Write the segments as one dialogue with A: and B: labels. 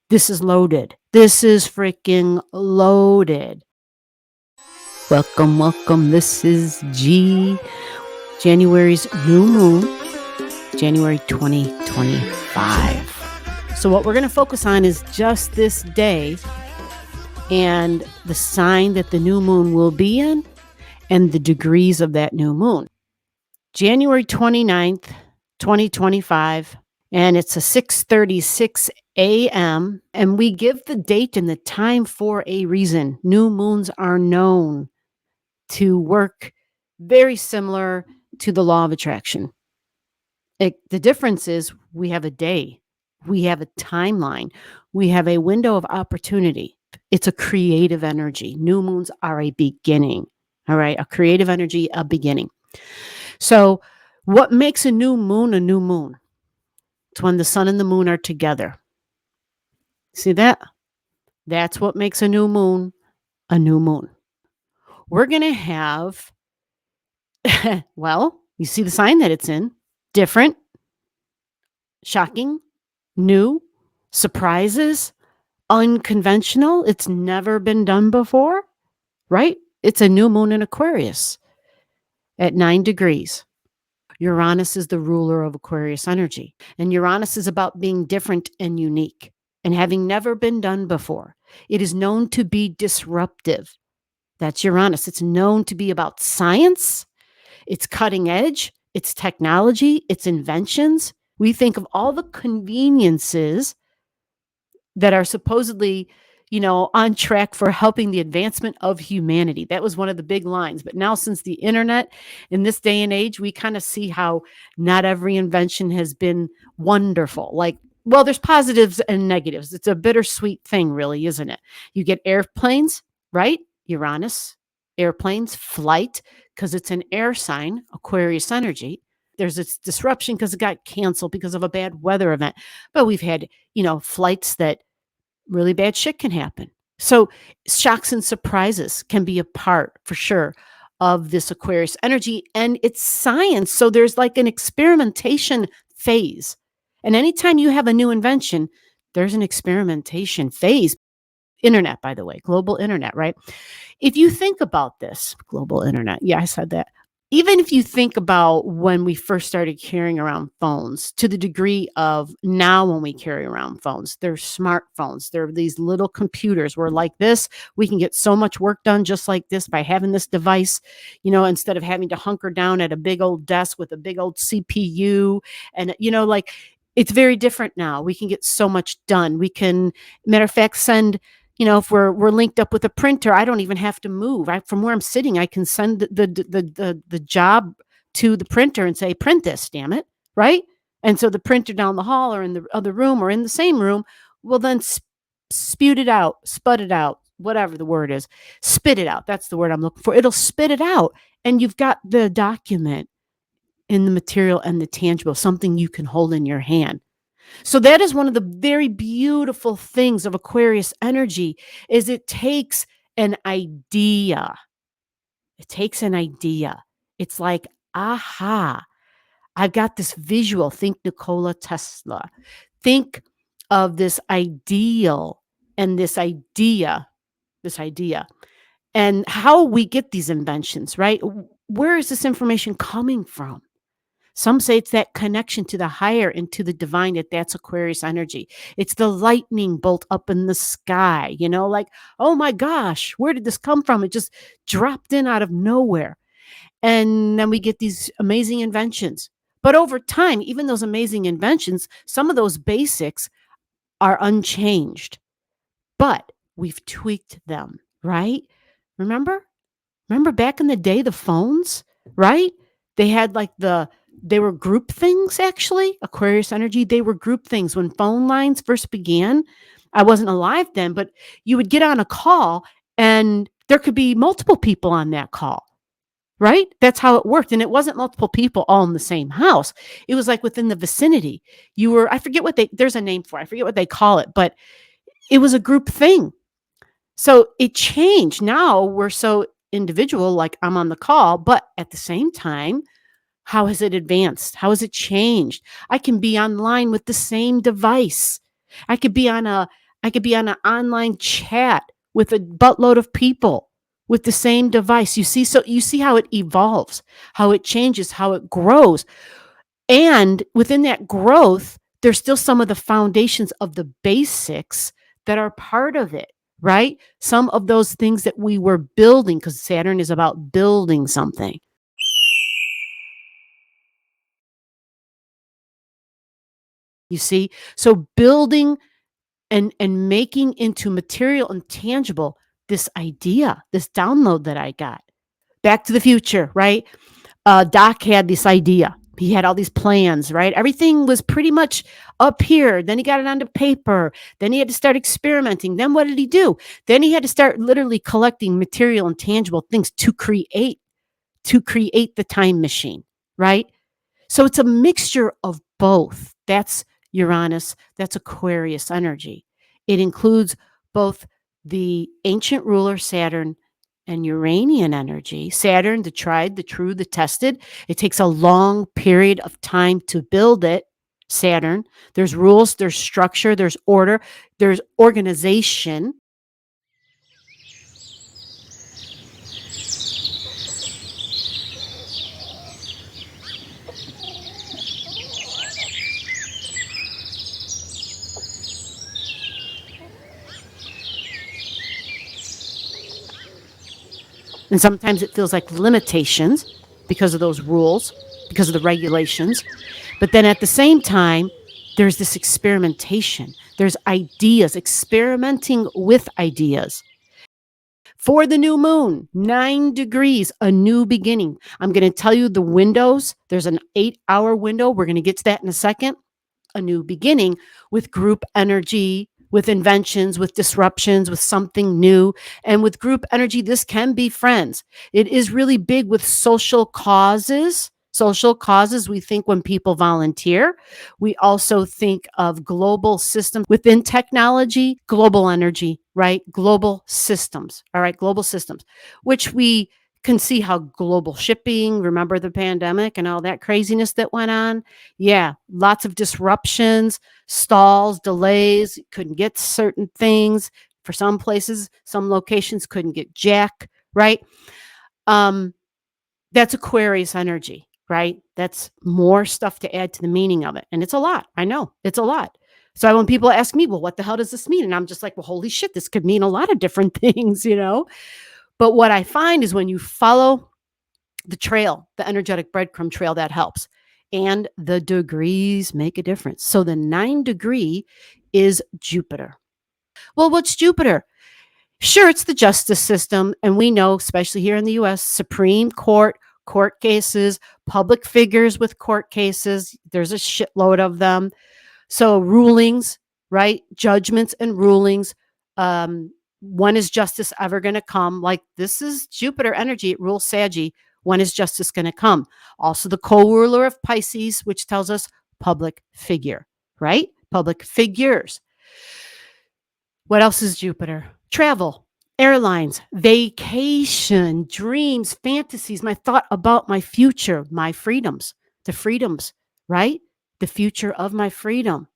A: This is loaded. This is freaking loaded. Welcome. This is January's new moon, January 2025. So what we're going to focus on is just this day and the sign that the new moon will be in and the degrees of that new moon. January 29th, 2025, and it's a 6:36 a.m. and we give the date and the time for a reason. New moons are known to work very similar to the law of attraction. The difference is we have a day, we have a timeline, we have a window of opportunity. It's a creative energy. New moons are a beginning, all right? A creative energy, a beginning. So what makes a new moon a new moon? It's when the sun and the moon are together. See that? That's what makes a new moon a new moon. We're going to have, well, you see the sign that it's in. Different, shocking, new, surprises, unconventional. It's never been done before, right? It's a new moon in Aquarius at 9 degrees. Uranus is the ruler of Aquarius energy. And Uranus is about being different and unique and having never been done before. It is known to be disruptive. That's Uranus. It's known to be about science. It's cutting edge. It's technology. It's inventions. We think of all the conveniences that are supposedly, on track for helping the advancement of humanity. That was one of the big lines. But now since the internet, in this day and age, we kind of see how not every invention has been wonderful. Well, there's positives and negatives. It's a bittersweet thing, really, isn't it? You get airplanes, right? Uranus, airplanes, flight, because it's an air sign, Aquarius energy. There's this disruption because it got canceled because of a bad weather event. But we've had, flights that really bad shit can happen. So shocks and surprises can be a part, for sure, of this Aquarius energy. And it's science. So there's like an experimentation phase. And anytime you have a new invention, there's an experimentation phase. Internet, by the way, global internet, right? If you think about this, global internet, yeah, I said that. Even if you think about when we first started carrying around phones to the degree of now when we carry around phones, they're smartphones. They're these little computers where like this, we can get so much work done just like this by having this device, instead of having to hunker down at a big old desk with a big old CPU. And, it's very different now. We can get so much done. We can, matter of fact, send if we're linked up with a printer, I don't even have to move. From where I'm sitting, I can send the job to the printer and say, print this, damn it, right? And so the printer down the hall or in the other room or in the same room will then spud it out, whatever the word is, spit it out. That's the word I'm looking for. It'll spit it out, and you've got the document in the material and the tangible, something you can hold in your hand. So that is one of the very beautiful things of Aquarius energy is it takes an idea. It takes an idea. It's like, aha, I've got this visual. Think Nikola Tesla. Think of this ideal and this idea, and how we get these inventions, right? Where is this information coming from? Some say it's that connection to the higher and to the divine, that's Aquarius energy. It's the lightning bolt up in the sky, oh my gosh, where did this come from? It just dropped in out of nowhere. And then we get these amazing inventions. But over time, even those amazing inventions, some of those basics are unchanged. But we've tweaked them, right? Remember back in the day, the phones, right? They had they were group things, actually. Aquarius energy, they were group things. When phone lines first began, I wasn't alive then, but you would get on a call and there could be multiple people on that call, right? That's how it worked. And it wasn't multiple people all in the same house. It was like within the vicinity. There's a name for it. I forget what they call it, but it was a group thing. So it changed. Now we're so individual, like I'm on the call, but at the same time, how has it advanced? How has it changed? I can be online with the same device. I could be on a I could be on an online chat with a buttload of people with the same device. You see, so you see how it evolves, how it changes, how it grows. And within that growth, there's still some of the foundations of the basics that are part of it, right? Some of those things that we were building, because Saturn is about building something. You see? So building and making into material and tangible this idea, this download that I got. Back to the Future, right? Doc had this idea. He had all these plans, right? Everything was pretty much up here. Then he got it onto paper. Then he had to start experimenting. Then what did he do? Then he had to start literally collecting material and tangible things to create the time machine, right? So it's a mixture of both. That's Uranus, that's Aquarius energy. It includes both the ancient ruler Saturn and Uranian energy. Saturn, the tried, the true, the tested. It takes a long period of time to build it. Saturn. There's rules, there's structure, there's order, there's organization. And sometimes it feels like limitations because of those rules, because of the regulations. But then at the same time, there's this experimentation. There's ideas, experimenting with ideas. For the new moon, 9 degrees, a new beginning. I'm going to tell you the windows. There's an 8-hour window. We're going to get to that in a second. A new beginning with group energy, with inventions, with disruptions, with something new. And with group energy, this can be friends. It is really big with social causes. Social causes, we think when people volunteer. We also think of global systems within technology, global energy, right? Global systems, all right? Global systems, which we can see how global shipping, remember the pandemic and all that craziness that went on? Yeah, lots of disruptions, stalls, delays, couldn't get certain things. For some places, some locations couldn't get jack, right? Um, that's Aquarius energy, right? That's more stuff to add to the meaning of it. And it's a lot. I know it's a lot. So when people ask me, well, what the hell does this mean? And I'm just like, well, holy shit, this could mean a lot of different things, you know? But what I find is when you follow the trail, the energetic breadcrumb trail, that helps. And the degrees make a difference. So the 9 degree is Jupiter. Well, what's Jupiter? Sure, it's the justice system. And we know, especially here in the US, Supreme Court, court cases, public figures with court cases. There's a shitload of them. So rulings, right? Judgments and rulings. When is justice ever going to come? Like, this is Jupiter energy. It rules Saggy. When is justice going to come? Also, the co-ruler of Pisces, which tells us public figure, right? Public figures. What else is Jupiter? Travel, airlines, vacation, dreams, fantasies, my thought about my future, my freedoms, the freedoms, right? The future of my freedom.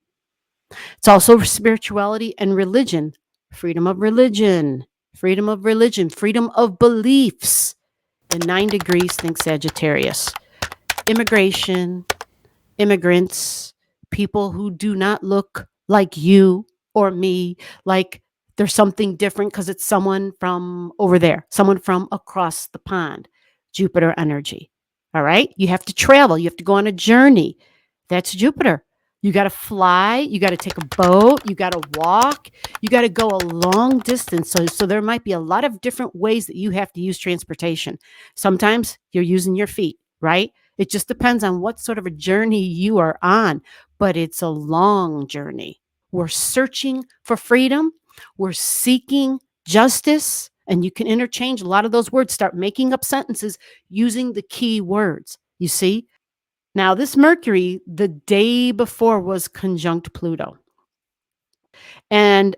A: It's also spirituality and religion, freedom of religion, freedom of religion, freedom of beliefs. And 9 degrees, think Sagittarius. Immigration, immigrants, people who do not look like you or me, like there's something different because it's someone from over there, someone from across the pond. Jupiter energy. All right. You have to travel, you have to go on a journey. That's Jupiter. You got to fly, you got to take a boat, you got to walk, you got to go a long distance. So there might be a lot of different ways that you have to use transportation. Sometimes you're using your feet, right? It just depends on what sort of a journey you are on, but it's a long journey. We're searching for freedom. We're seeking justice. And you can interchange a lot of those words, start making up sentences using the key words. You see? Now, this Mercury, the day before, was conjunct Pluto. And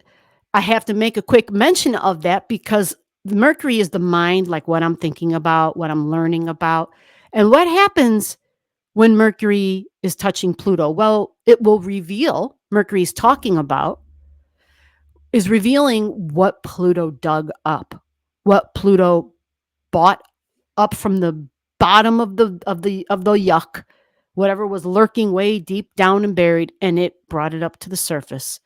A: I have to make a quick mention of that because Mercury is the mind, like what I'm thinking about, what I'm learning about. And what happens when Mercury is touching Pluto? Well, it will reveal, Mercury is talking about is revealing what Pluto dug up, what Pluto bought up from the bottom of the yuck, whatever was lurking way deep down and buried, and it brought it up to the surface.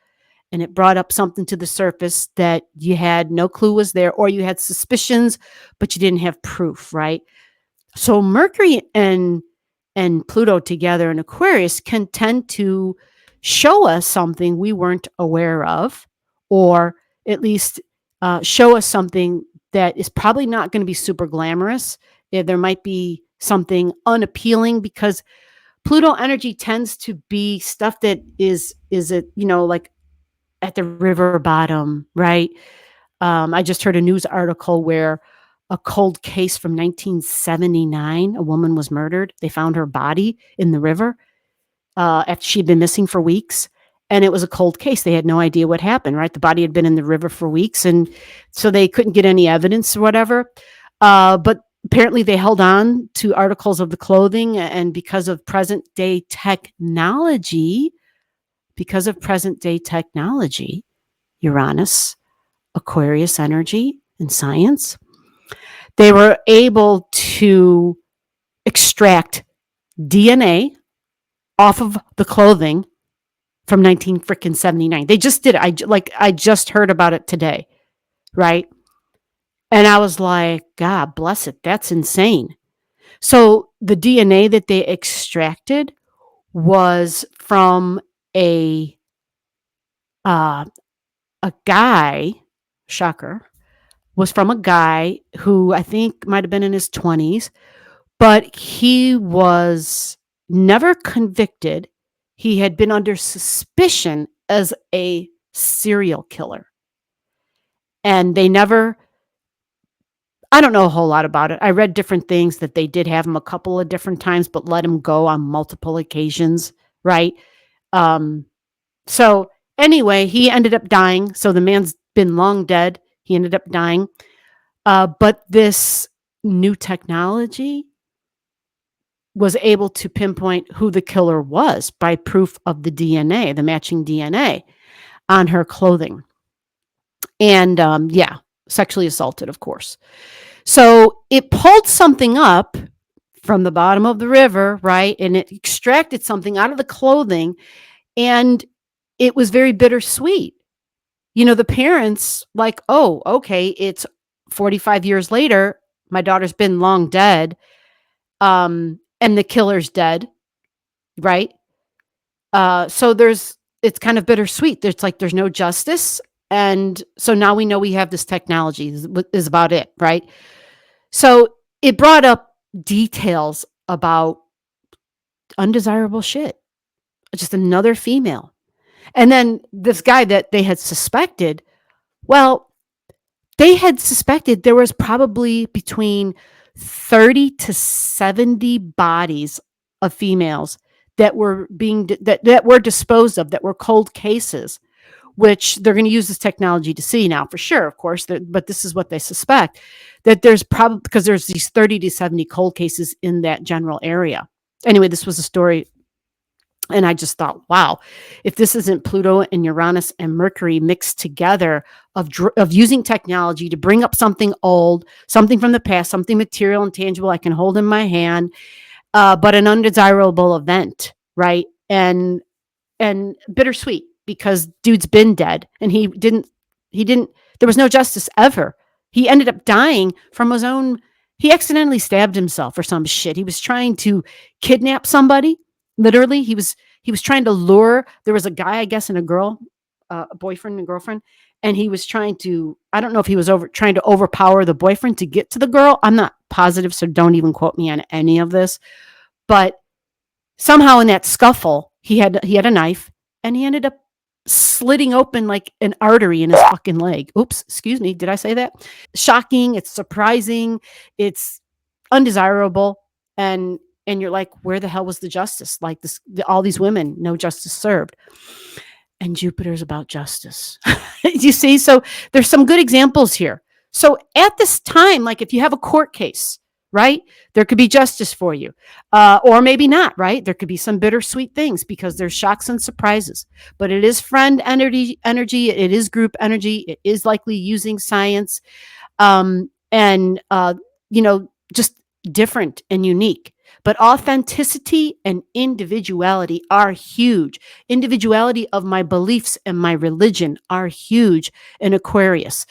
A: And it brought up something to the surface that you had no clue was there, or you had suspicions, but you didn't have proof, right? So Mercury and Pluto together in Aquarius can tend to show us something we weren't aware of, or at least show us something that is probably not going to be super glamorous. There might be something unappealing, because Pluto energy tends to be stuff that is it, like at the river bottom, right? I just heard a news article where a cold case from 1979, a woman was murdered. They found her body in the river after she'd been missing for weeks. And it was a cold case. They had no idea what happened, right? The body had been in the river for weeks, and so they couldn't get any evidence or whatever. But apparently they held on to articles of the clothing, and because of present day technology, Uranus, Aquarius energy, and science, they were able to extract DNA off of the clothing from 1979. They just did it. I just heard about it today, right? And I was like, God bless it. That's insane. So the DNA that they extracted was from a guy, shocker, was from a guy who I think might have been in his 20s, but he was never convicted. He had been under suspicion as a serial killer. And they never, I don't know a whole lot about it. I read different things that they did have him a couple of different times, but let him go on multiple occasions, right? So anyway, he ended up dying. So the man's been long dead. He ended up dying. But this new technology was able to pinpoint who the killer was by proof of the DNA, the matching DNA on her clothing. And sexually assaulted, of course. So it pulled something up from the bottom of the river, right? And it extracted something out of the clothing, and it was very bittersweet. The parents, like, oh, okay, it's 45 years later, my daughter's been long dead, and the killer's dead, right? So it's kind of bittersweet. There's no justice. And so now we know we have this technology is about it, right? So it brought up details about undesirable shit. Just another female. And then this guy that they had suspected, they had suspected there was probably between 30 to 70 bodies of females that were that were disposed of, that were cold cases, which they're going to use this technology to see now for sure, of course. But this is what they suspect, that there's probably, because there's these 30 to 70 cold cases in that general area. Anyway, this was a story. And I just thought, wow, if this isn't Pluto and Uranus and Mercury mixed together of using technology to bring up something old, something from the past, something material and tangible I can hold in my hand, but an undesirable event, right? And bittersweet, because dude's been dead, and he didn't, there was no justice ever. He ended up dying from his own, he accidentally stabbed himself or some shit. He was trying to kidnap somebody. Literally, he was trying to lure. There was a guy, I guess, and a girl, a boyfriend and girlfriend, and he was trying to. I don't know if he was trying to overpower the boyfriend to get to the girl. I'm not positive, so don't even quote me on any of this. But somehow in that scuffle, he had a knife, and he ended up slitting open like an artery in his fucking leg. Oops, excuse me. Did I say that? Shocking. It's surprising. It's undesirable, and you're like, where the hell was the justice? Like all these women, no justice served. And Jupiter's about justice. You see? So there's some good examples here. So at this time, like if you have a court case, right? There could be justice for you, or maybe not, right? There could be some bittersweet things because there's shocks and surprises. But it is friend energy. It is group energy. It is likely using science, and just different and unique. But authenticity and individuality are huge. Individuality of my beliefs and my religion are huge in Aquarius.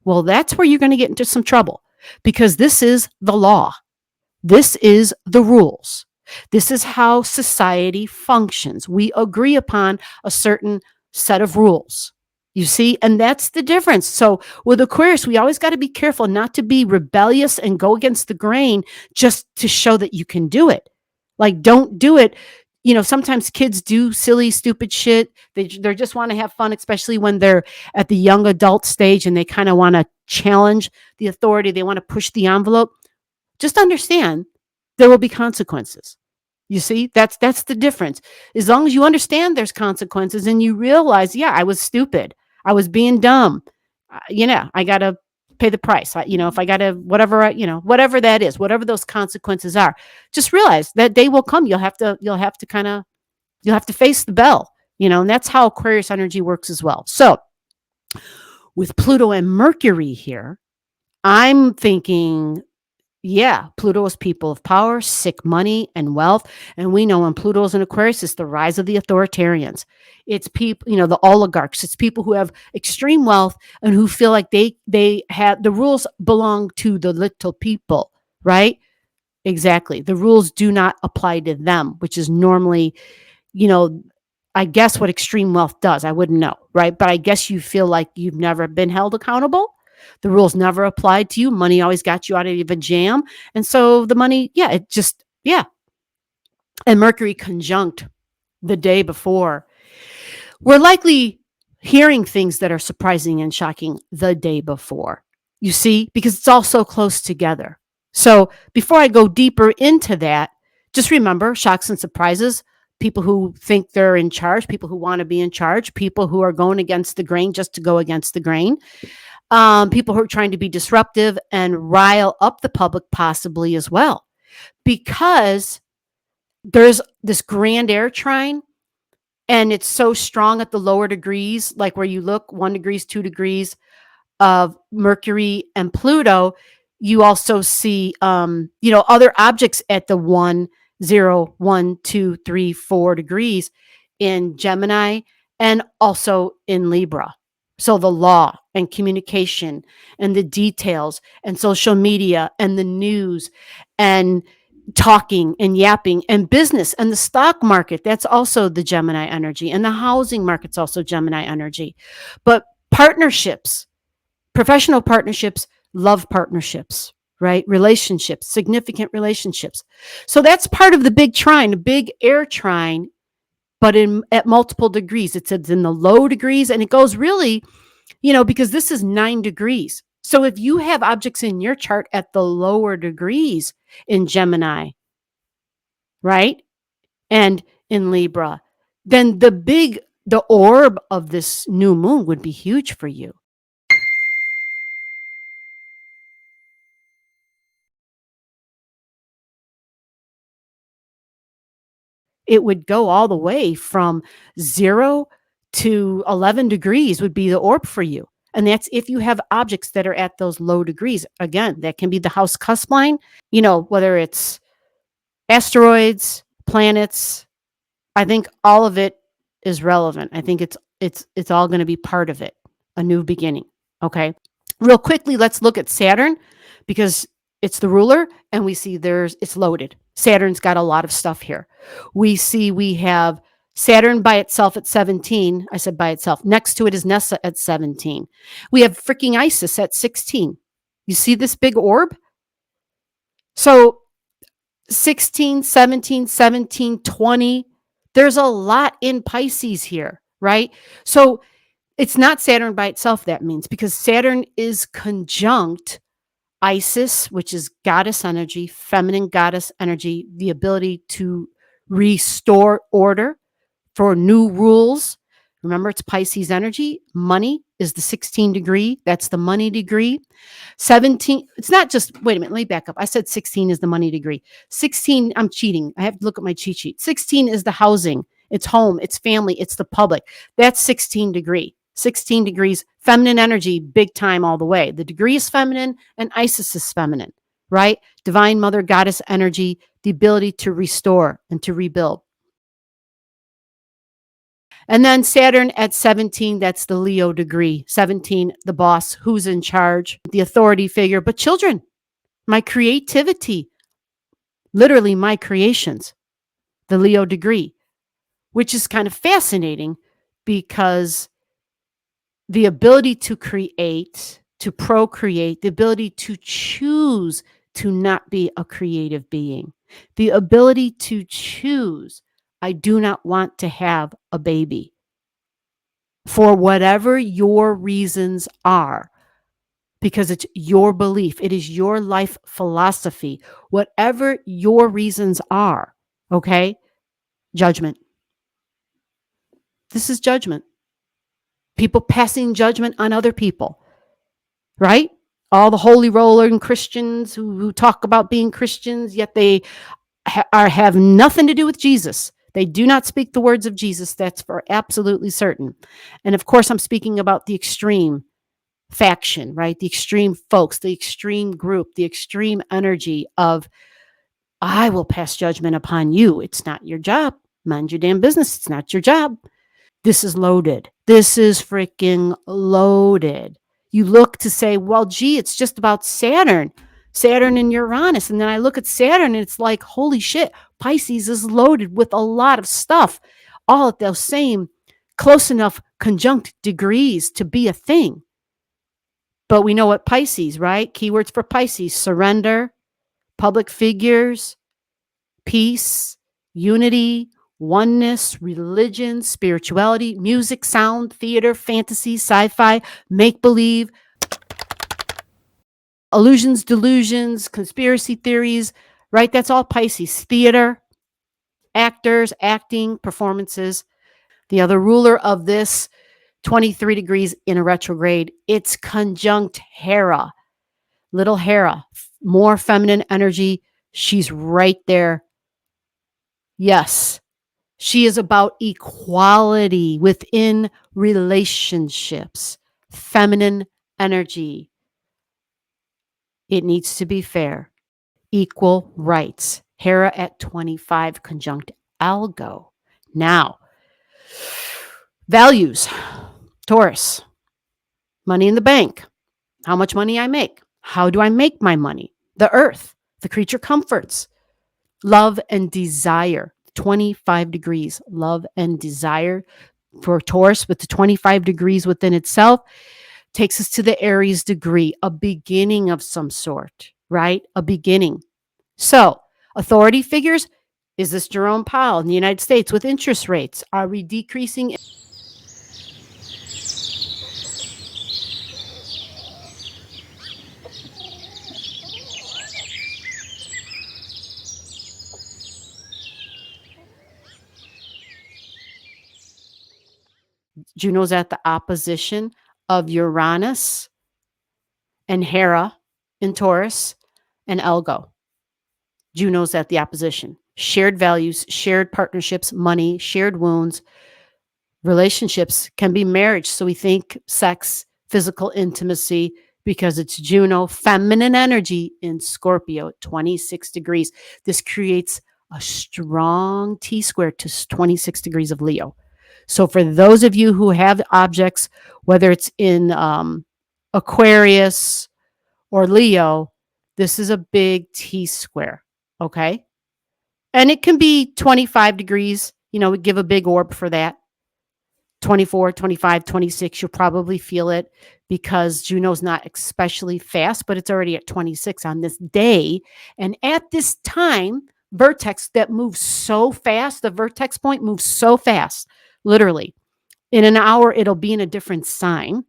A: Well, that's where you're going to get into some trouble because this is the law. This is the rules. This is how society functions. We agree upon a certain set of rules. You see, and that's the difference. So with Aquarius, we always got to be careful not to be rebellious and go against the grain just to show that you can do it. Like, don't do it. Sometimes kids do silly, stupid shit. They just want to have fun, especially when they're at the young adult stage and they kind of want to challenge the authority. They want to push the envelope. Just understand there will be consequences. You see, that's the difference. As long as you understand there's consequences and you realize, yeah, I was stupid. I was being dumb. I got to pay the price. If I got to whatever that is, whatever those consequences are, just realize that day will come. You'll have to face the bell, and that's how Aquarius energy works as well. So, with Pluto and Mercury here, I'm thinking, yeah, Pluto is people of power, sick money, and wealth. And we know when Pluto's in Aquarius, it's the rise of the authoritarians. It's people, the oligarchs. It's people who have extreme wealth and who feel like they have the rules belong to the little people, right? Exactly. The rules do not apply to them, which is normally, you know, I guess what extreme wealth does. I wouldn't know, right? But I guess you feel like you've never been held accountable. The rules never applied to you. Money always got you out of a jam. And so the money, yeah, yeah. And Mercury conjunct the day before. We're likely hearing things that are surprising and shocking the day before, you see, because it's all so close together. So before I go deeper into that, just remember shocks and surprises, people who think they're in charge, people who want to be in charge, people who are going against the grain just to go against the grain, people who are trying to be disruptive and rile up the public possibly as well, because there's this grand air trine and it's so strong at the lower degrees, like where you look 1 degrees, 2 degrees of Mercury and Pluto. You also see, other objects at the 1, 0, 1, 2, 3, 4 degrees in Gemini and also in Libra. So the law and communication and the details and social media and the news and talking and yapping and business and the stock market, that's also the Gemini energy, and the housing market's also Gemini energy. But partnerships, professional partnerships, love partnerships, right? Relationships, significant relationships. So that's part of the big trine, the big air trine, but at multiple degrees. It's in the low degrees, and it goes really, because this is 9 degrees. So if you have objects in your chart at the lower degrees in Gemini, right? And in Libra, then the orb of this new moon would be huge for you. It would go all the way from 0 to 11 degrees would be the orb for you. And that's if you have objects that are at those low degrees. Again, that can be the house cusp line, whether it's asteroids, planets. I think all of it is relevant. I think it's all going to be part of it, a new beginning. Okay. Real quickly, let's look at Saturn because it's the ruler and we see it's loaded. Saturn's got a lot of stuff here. We have Saturn by itself at 17. I said by itself. Next to it is Nessa at 17. We have freaking Isis at 16. You see this big orb? So 16, 17, 17, 20. There's a lot in Pisces here, right? So it's not Saturn by itself, that means, because Saturn is conjunct Isis, which is goddess energy, feminine goddess energy, the ability to restore order for new rules. Remember, it's Pisces energy. Money is the 16 degree. That's the money degree. 17, it's not just, wait a minute, let me back up. I said 16 is the money degree. 16, I'm cheating. I have to look at my cheat sheet. 16 is the housing. It's home, it's family, it's the public. That's 16 degree. 16 degrees, feminine energy, big time all the way. The degree is feminine and Isis is feminine, right? Divine mother, goddess energy, the ability to restore and to rebuild. And then Saturn at 17, that's the Leo degree. 17, the boss, who's in charge, the authority figure, but children, my creativity, literally my creations, the Leo degree, which is kind of fascinating because the ability to create, to procreate, the ability to choose to not be a creative being, the ability to choose, I do not want to have a baby for whatever your reasons are, because it's your belief, it is your life philosophy, whatever your reasons are, okay? Judgment. This is judgment. People passing judgment on other people, right? All the holy rolling Christians who talk about being Christians, yet they have nothing to do with Jesus. They do not speak the words of Jesus. That's for absolutely certain. And of course, I'm speaking about the extreme faction, right? The extreme folks, the extreme group, the extreme energy of, I will pass judgment upon you. It's not your job. Mind your damn business. It's not your job. This is loaded. This is freaking loaded. You look to say, well, gee, it's just about Saturn and Uranus. And then I look at Saturn and it's like, holy shit, Pisces is loaded with a lot of stuff, all at those same close enough conjunct degrees to be a thing. But we know what Pisces, right? Keywords for Pisces: surrender, public figures, peace, unity, oneness, religion, spirituality, music, sound, theater, fantasy, sci-fi, make-believe, illusions, delusions, conspiracy theories, right? That's all Pisces. Theater, actors, acting, performances. The other ruler of this 23 degrees in a retrograde, it's conjunct Hera. Little Hera, more feminine energy. She's right there. Yes, she is about equality within relationships, feminine energy. It needs to be fair, equal rights. Hera at 25 conjunct Algo. Now, values. Taurus, money in the bank. How much money I make. How do I make my money? The earth, the creature comforts. Love and desire. 25 degrees, love and desire for Taurus with the 25 degrees within itself takes us to the Aries degree, a beginning of some sort, right? A beginning. So, authority figures, is this Jerome Powell in the United States with interest rates? Are we decreasing? Juno's at the opposition of Uranus and Hera in Taurus and Algo. Juno's at the opposition. Shared values, shared partnerships, money, shared wounds. Relationships can be marriage. So we think sex, physical intimacy, because it's Juno, feminine energy in Scorpio at 26 degrees. This creates a strong T-square to 26 degrees of Leo. So for those of you who have objects, whether it's in Aquarius or Leo, this is a big T-square, okay? And it can be 25 degrees. We give a big orb for that. 24, 25, 26, you'll probably feel it because Juno's not especially fast, but it's already at 26 on this day. And at this time, vertex that moves so fast, the vertex point moves so fast, literally. In an hour, it'll be in a different sign.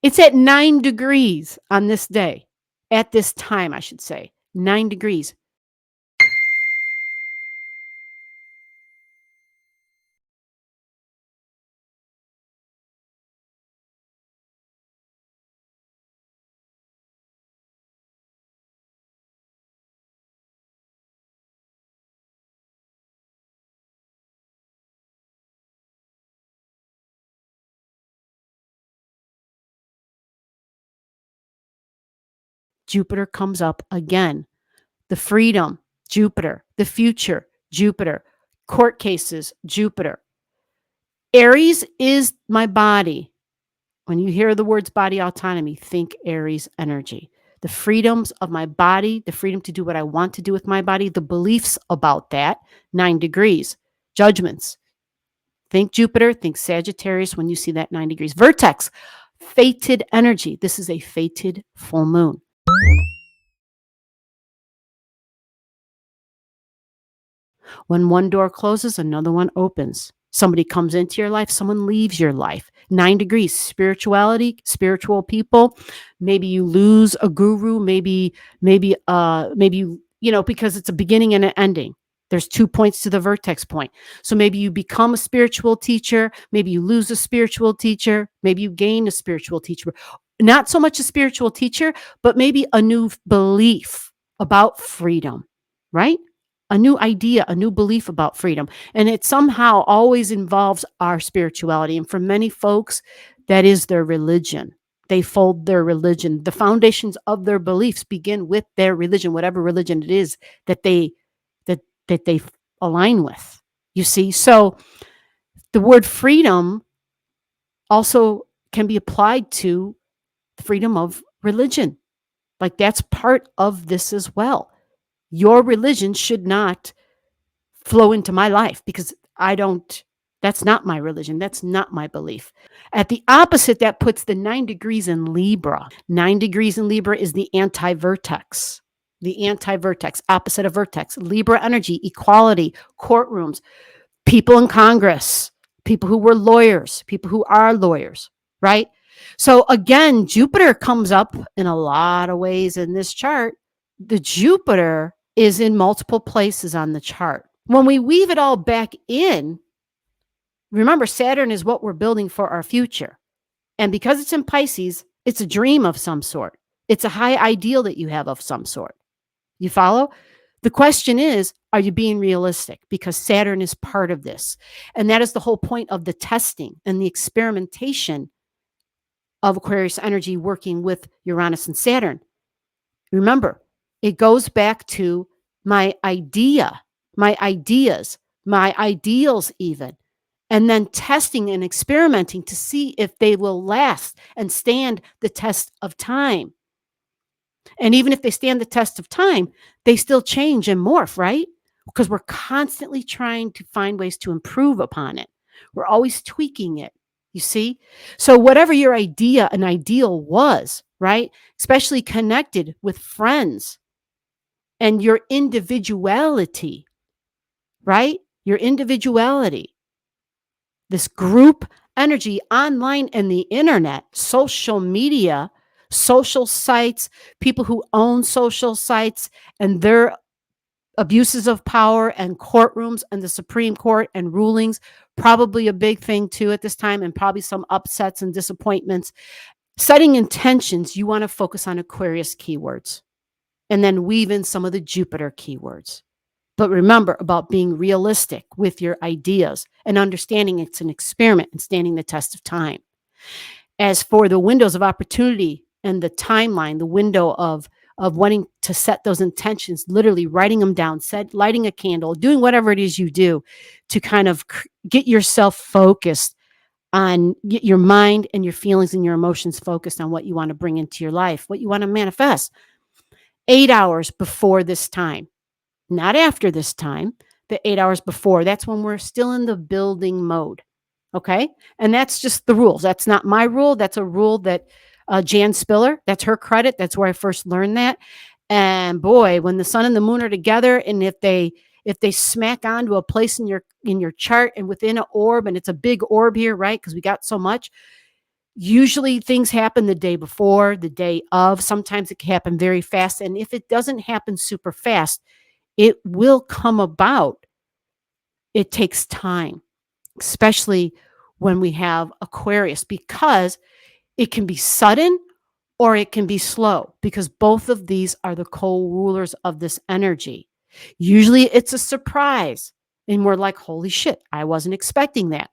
A: It's at 9 degrees on this day, at this time, I should say. 9 degrees. Jupiter comes up again. The freedom, Jupiter. The future, Jupiter. Court cases, Jupiter. Aries is my body. When you hear the words body autonomy, think Aries energy. The freedoms of my body, the freedom to do what I want to do with my body, the beliefs about that, 9 degrees. Judgments. Think Jupiter, think Sagittarius when you see that 9 degrees. Vertex, fated energy. This is a fated full moon. When one door closes, another one opens. Somebody comes into your life, someone leaves your life. 9 degrees, spirituality, spiritual people. Maybe you lose a guru, maybe because it's a beginning and an ending. There's 2 points to the vertex point. So maybe you become a spiritual teacher, maybe you lose a spiritual teacher, maybe you gain a spiritual teacher. Not so much a spiritual teacher, but maybe a new belief about freedom, right? A new idea, a new belief about freedom. And it somehow always involves our spirituality. And for many folks, that is their religion. They fold their religion. The foundations of their beliefs begin with their religion, whatever religion it is that they align with. You see, so the word freedom also can be applied to the freedom of religion. Like that's part of this as well. Your religion should not flow into my life because that's not my religion. That's not my belief. At the opposite, that puts the 9 degrees in Libra. 9 degrees in Libra is the anti-vertex. The anti-vertex, opposite of vertex. Libra energy, equality, courtrooms, people in Congress, people who were lawyers, people who are lawyers, right? So again, Jupiter comes up in a lot of ways in this chart. The Jupiter is in multiple places on the chart. When we weave it all back in, remember, Saturn is what we're building for our future. And because it's in Pisces, it's a dream of some sort. It's a high ideal that you have of some sort. You follow? The question is, are you being realistic? Because Saturn is part of this. And that is the whole point of the testing and the experimentation of Aquarius energy working with Uranus and Saturn. Remember, it goes back to my idea, my ideas, my ideals even, and then testing and experimenting to see if they will last and stand the test of time. And even if they stand the test of time, they still change and morph, right? Because we're constantly trying to find ways to improve upon it. We're always tweaking it, you see? So whatever your idea, an ideal was, right? Especially connected with friends and your individuality, right? Your individuality, this group energy online and the internet, social media, social sites, people who own social sites and their abuses of power and courtrooms and the Supreme Court and rulings, probably a big thing too at this time, and probably some upsets and disappointments. Setting intentions, you want to focus on Aquarius keywords and then weave in some of the Jupiter keywords. But remember about being realistic with your ideas and understanding it's an experiment and standing the test of time. As for the windows of opportunity and the timeline, the window of wanting to set those intentions, literally writing them down, lighting a candle, doing whatever it is you do to kind of get yourself focused on, get your mind and your feelings and your emotions focused on what you want to bring into your life, what you want to manifest. 8 hours before this time. Not after this time, the 8 hours before. That's when we're still in the building mode. Okay. And that's just the rules. That's not my rule. That's a rule that Jan Spiller, that's her credit. That's where I first learned that. And boy, when the sun and the moon are together, and if they smack onto a place in your chart and within an orb, and it's a big orb here, right? Because we got so much. Usually things happen the day before, the day of. Sometimes it can happen very fast. And if it doesn't happen super fast, it will come about. It takes time, especially when we have Aquarius, because it can be sudden or it can be slow, because both of these are the co-rulers of this energy. Usually it's a surprise and we're like, holy shit, I wasn't expecting that.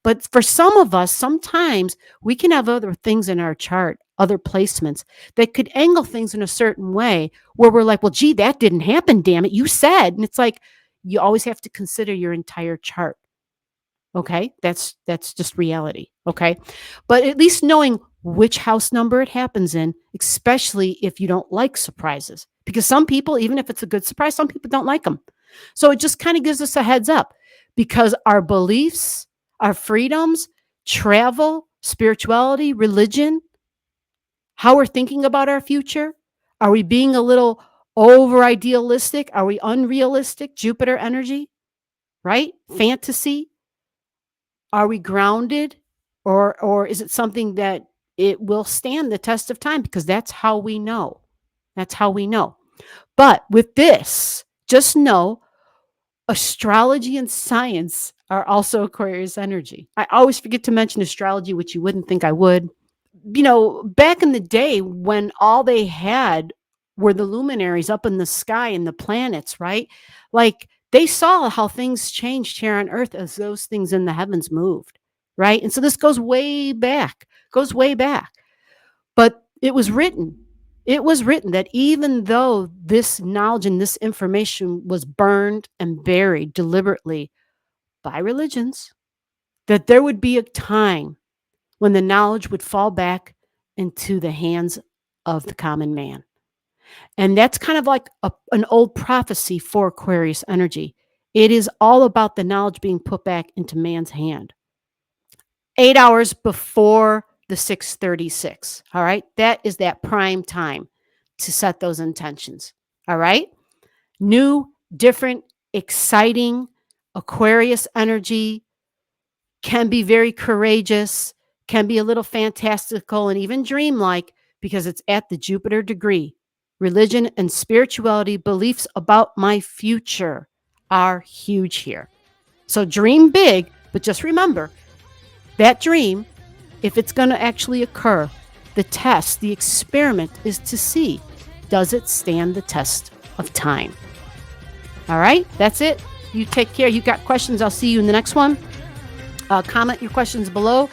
A: But for some of us, sometimes we can have other things in our chart, other placements that could angle things in a certain way where we're like, well, gee, that didn't happen, damn it. You said. And it's like, you always have to consider your entire chart. Okay. That's just reality. Okay. But at least knowing which house number it happens in, especially if you don't like surprises, because some people, even if it's a good surprise, some people don't like them. So it just kind of gives us a heads up, because our beliefs, our freedoms, travel, spirituality, religion, how we're thinking about our future. Are we being a little over idealistic? Are we unrealistic? Jupiter energy, right? Fantasy. Are we grounded, or is it something that it will stand the test of time? Because that's how we know. That's how we know. But with this, just know astrology and science are also Aquarius energy. I always forget to mention astrology, which you wouldn't think I would. Back in the day when all they had were the luminaries up in the sky and the planets, right? Like they saw how things changed here on Earth as those things in the heavens moved, right? And so this goes way back, But it was written. It was written that even though this knowledge and this information was burned and buried deliberately by religions, that there would be a time when the knowledge would fall back into the hands of the common man. And that's kind of like an old prophecy for Aquarius energy. It is all about the knowledge being put back into man's hand. 8 hours before the 6:36. All right. That is that prime time to set those intentions. All right. New, different, exciting Aquarius energy can be very courageous, can be a little fantastical and even dreamlike, because it's at the Jupiter degree. Religion and spirituality, beliefs about my future are huge here. So dream big, but just remember that dream, if it's going to actually occur, the test, the experiment is to see, does it stand the test of time? All right, that's it. You take care. You got questions, I'll see you in the next one. Comment your questions below.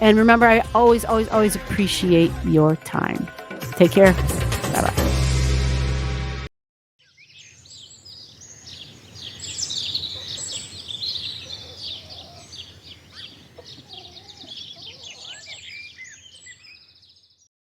A: And remember, I always appreciate your time. Take care.